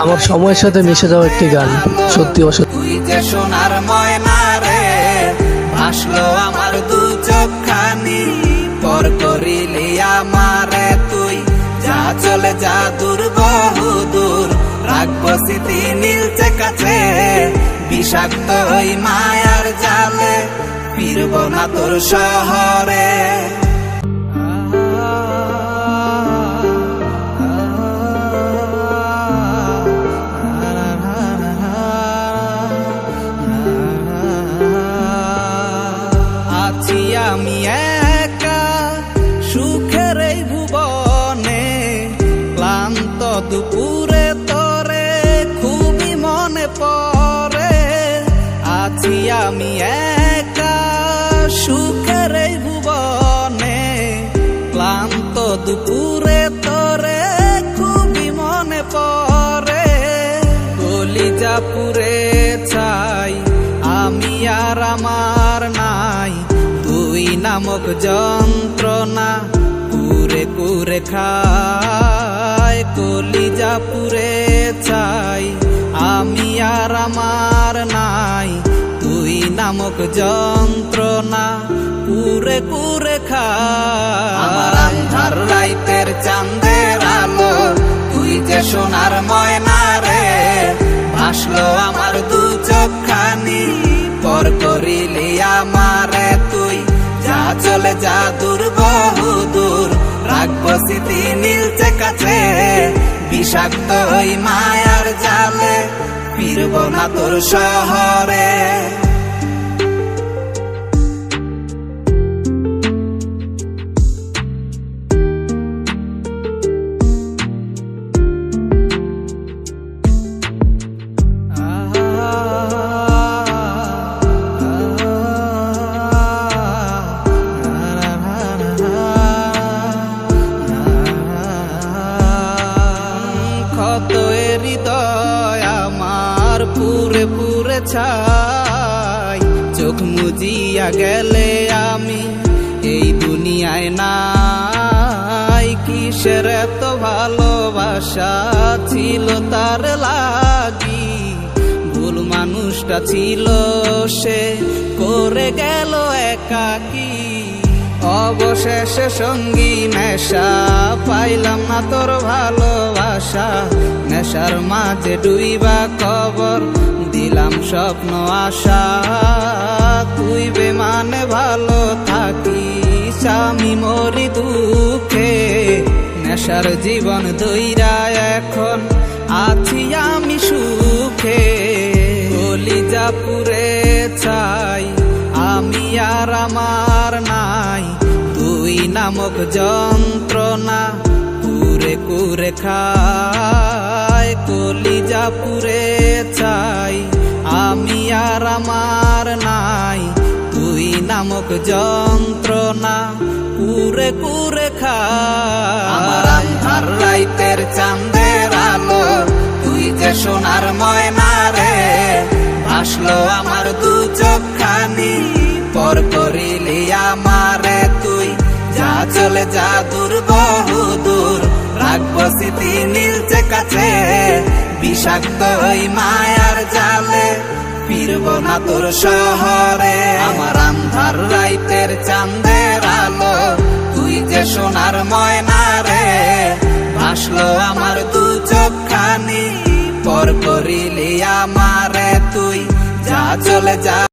আমার সময়ের সাথে মিশে যাওয়া একটি গান, সত্যি অসত্যি। তুই যে সোনার ময়না রে, ভাসলো আমার দু চোখখানি, পর করিলি আমারে তুই, যা চলে যা দূর বহু দূর, রাখবো স্মৃতি নীলচে কাছে, বিষাক্ত ওই মায়ার জালে, ফিরব না তোর শহরে। আছি আমি একা সুখের এই ভুবনে, ক্লান্ত দুপুরে তোরে খুবই মনে পড়ে। আছি আমি একা সুখের এই ভুবনে, ক্লান্ত দুপুরে তোরে খুবই মনে পড়ে। কলিজা পুরে চাই আমি আর আমার নাই, তুই নামক যন্ত্রণা কুরে কুরে খায়। কলিজা পুরে চাই আমি আর আমার নাই, তুই নামক যন্ত্রণা কুরে কুরে খায়। আমার আন্ধার রাইতের চাঁদের আলো, তুই যে সোনার ময়না রে, ভাসলো আমার দু চোখখানি, পর করিলি আমারে তুই, যা চলে যা দূর বহু দূর, রাখবো স্মৃতি নীলচে কাছে, বিষাক্ত ওই মায়ার জালে, ফিরব না তোর শহরে। কত হৃদয় আমার পুরে পুরে ছাই, চোখ মুজিয়া গেলে আমি এই দুনিয়ায় নাই। কিসের এত ভালোবাসা ছিল তার লাগি, ভুল মানুষটা ছিল সে, করে গেল একাকী। অবশেষে সঙ্গী নেশা, পাইলাম না তোর ভালোবাসা, নেশার মাঝে ডুইবা কবর দিলাম স্বপ্ন আশা। তুই বেমানে ভালো থাকিস, আমি মরি দুঃখে, নেশার জীবন ধইরা এখন আছি আমি সুখে। কলিজা পুরে চাই আমি আর আমার নাই, তুই নামক যন্ত্রণা কুরে কুরে খায়। কলিজা পুরে চাই আমি আর আমার নাই, তুই নামক যন্ত্রণা কুরে কুরে খায়। আমার আন্ধার রাইতের চাঁদের আলো, তুই যে সোনার ময়না রে, ভাসলো আমার দু চোখখানি, পর করিলি আমারে তুই, যা চলে যা দূর বহু দূর, রাখবো স্মৃতি নীলচে কাছে, বিষাক্ত ওই মায়ার জালে, ফিরব না তোর শহরে। আমার আন্ধার রাইতের চাঁদের আলো, তুই যে সোনার ময়না রে, ভাসলো আমার দু চোখখানি, পর করিলি আমারে তুই, যা চলে যা।